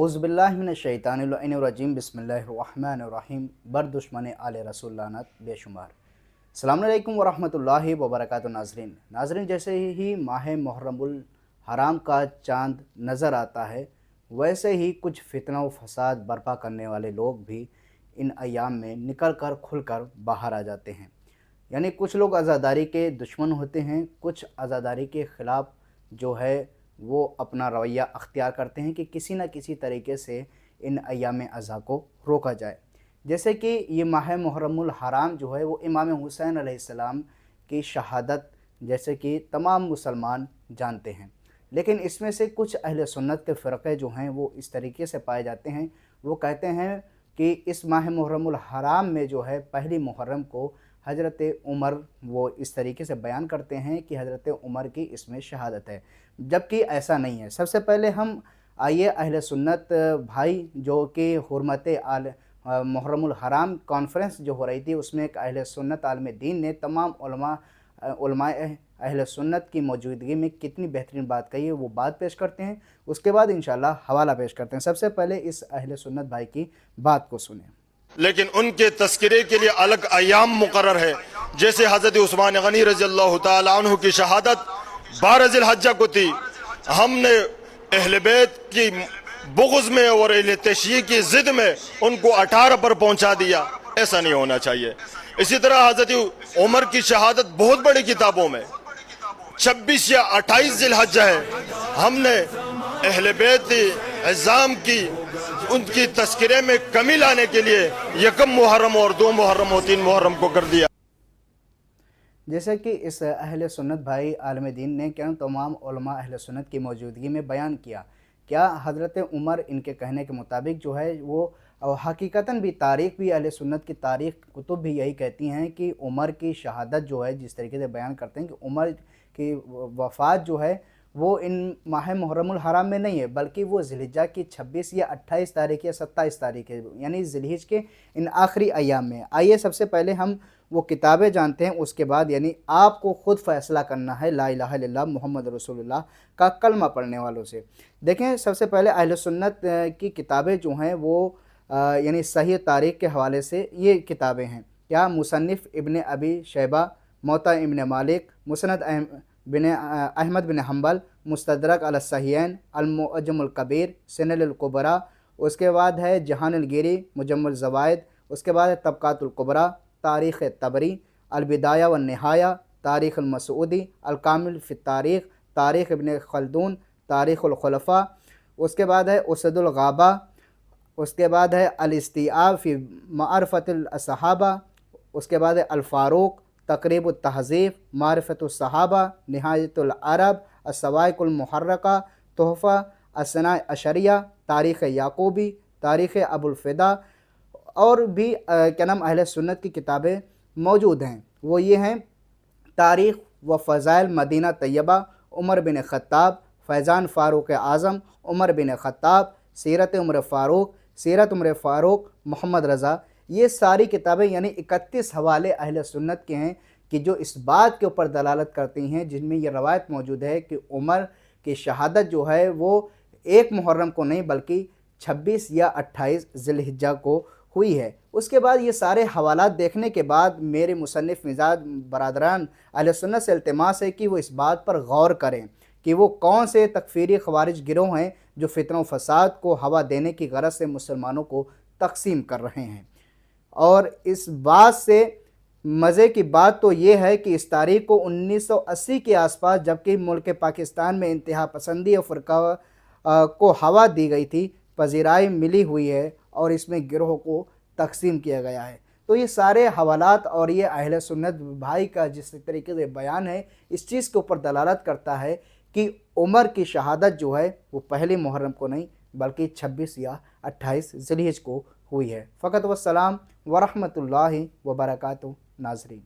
औज़ुबिल्लाहिमिनश्शैतानिर्रजीम बिस्मिल्लाहिर्रहमानिर्रहीम। बर दुश्मन आले रसूल लानत बेशुमार। अस्सलामु अलैकुम वरहमतुल्लाहि वबरकातुहू। नाज़रीन, जैसे ही माह मुहर्रमुल हराम का चाँद नज़र आता है, वैसे ही कुछ फितना व फसाद बर्पा करने वाले लोग भी इन अय्याम में निकल कर खुल कर बाहर आ जाते हैं। यानी कुछ लोग आज़ादारी के दुश्मन होते हैं, कुछ आज़ादारी के ख़िलाफ़ जो है वो अपना रवैया अख्तियार करते हैं कि किसी न किसी तरीके से इन अय्याम अज़ा को रोका जाए। जैसे कि ये माह मुहर्रमुल हराम जो है वो इमाम हुसैन अलैहिस्सलाम की शहादत जैसे कि तमाम मुसलमान जानते हैं, लेकिन इसमें से कुछ अहले सुन्नत के फ़िरक़े जो हैं वो इस तरीके से पाए जाते हैं। वो कहते हैं कि इस माह मुहर्रमुल हराम में जो है पहली मुहर्रम को हज़रत उमर वो इस तरीके से बयान करते हैं कि हज़रत उमर की इसमें शहादत है, जबकि ऐसा नहीं है। सबसे पहले हम आइए अहले सुन्नत भाई जो कि हुर्मत आल मुहर्रमुल हराम कॉन्फ्रेंस जो हो रही थी, उसमें एक अहले सुन्नत आलिम दीन ने तमाम उलमाए अहले सुन्नत की मौजूदगी में कितनी बेहतरीन बात कही है, वो बात पेश करते हैं। उसके बाद इंशाअल्लाह हवाला पेश करते हैं। सबसे पहले इस अहले सुन्नत भाई की बात को सुने। लेकिन उनके तस्करे के लिए अलग अयाम मुकर्रर है। जैसे हज़रत उस्मान गनी रज़ियल्लाहु ताला अन्हु की शहादत 12 ज़िलहज्जा को थी। हमने अहले बैत की बुग़्ज़ में और अहले तशय्यी की ज़िद में उनको 18 पर पहुंचा दिया। ऐसा नहीं होना चाहिए। इसी तरह हज़रत उमर की शहादत बहुत बड़ी किताबों में 26 या 28 ज़िलहज्जा है। हमने अहले बैत इज़्ज़ाम की उनकी तस्करे में कमी लाने के लिए यकम मुहर्रम और 2 मुहर्रम और 3 मुहर्रम को कर दिया। जैसे कि इस अहले सुन्नत भाई आलिम दीन ने क्या तमाम उलमा अहले सुन्नत की मौजूदगी में बयान किया, क्या हज़रत उमर इनके कहने के मुताबिक जो है वो हकीकतन भी तारीख़ भी अहले सुन्नत की तारीख़ कुतुब भी यही कहती हैं कि उमर की शहादत जो है जिस तरीके से बयान करते हैं कि उमर की वफ़ात जो है वो इन माह मुहर्रमुल हराम में नहीं है, बल्कि वो ज़िलहिज्जा की 26 या 28 तारीख़ या 27 तारीख़ है, यानी ज़िलहिज के इन आखिरी अय्याम में। आइए सबसे पहले हम वो किताबें जानते हैं, उसके बाद यानी आपको ख़ुद फ़ैसला करना है ला इलाहा इल्लल्लाह मुहम्मद रसूलुल्लाह का कलमा पढ़ने वालों से। देखें, सबसे पहले अहले सुन्नत की किताबें जो हैं वो यानी सही तारीख़ के हवाले से ये किताबें हैं। क्या मुसन्निफ़ इब्न अबी शैबा, मोता इब्न मालिक, मुसनद बिन अहमद बिन हम्बल, मुस्तदरक अल सहीहैन, अल मुअज्जमुल कबीर, सुननुल कुबरा। उसके बाद है जहानुल गिरी, मुजम्मुल ज़वाइद। उसके बाद है तबक़ातुल कुबरा, तारीख़ तबरी, अल बिदाया व निहाया, तारीख़ुल मसूदी, अल कामिल फ़ी तारीख़, तारीख़ इब्न खल्दून, तारीख़ुल खुलफ़ा। उसके बाद है उसदुल गाबा। उसके बाद है अल इस्तिआब फ़ी मारिफ़तुल सहाबा। उसके बाद है अल फ़ारूक़, तक़रीबुत तहज़ीब, मारिफ़तुस सहाबा, निहायतुल अरब, अस्सवाइक़ुल मुहर्रका, तोहफ़ा अस्सना अशरिया, तारीख़ याक़ूबी, तारीख़ अबुल फ़िदा और भी क्या नाम अहले सुन्नत की किताबें मौजूद हैं। वो ये हैं तारीख़ व फ़ज़ाइल मदीना तैयबा, उमर बिन ख़त्ताब, फ़ैज़ान फ़ारूक़ आज़म, उमर बिन ख़त्ताब, सीरत उमर फ़ारूक़, सीरत उमर फ़ारूक़, मोहम्मद रज़ा। ये सारी किताबें यानी 31 हवाले अहले सुन्नत के हैं कि जो इस बात के ऊपर दलालत करती हैं, जिनमें ये रवायत मौजूद है कि उमर की शहादत जो है वो 1 मुहर्रम को नहीं बल्कि 26 या 28 ज़िलहिज्जा को हुई है। उसके बाद ये सारे हवालात देखने के बाद मेरे मुसन्निफ़ मिज़ाज बरादरान अहले सुन्नत से इल्तिमास है कि वो इस बात पर गौर करें कि वो कौन से तकफ़ीरी ख़वारिज गिरोह हैं जो फितना व फ़साद को हवा देने की गरज से मुसलमानों को तक़सीम कर रहे हैं। और इस बात से मज़े की बात तो ये है कि इस तारीख़ को 1980 के आसपास जबकि मुल्क पाकिस्तान में इंतहा पसंदी और फ़िरक़ा को हवा दी गई थी, पज़ीराई मिली हुई है और इसमें गिरोह को तक़सीम किया गया है। तो ये सारे हवालात और ये अहले सुन्नत भाई का जिस तरीके से बयान है, इस चीज़ के ऊपर दलालत करता है कि उमर की शहादत जो है वो पहली मुहर्रम को नहीं बल्कि 26 या 28 ज़िलहिज को हुई है। फ़क़त वस्सलाम व रहमतुल्लाहि व बरकातुहू। नाज़रीन।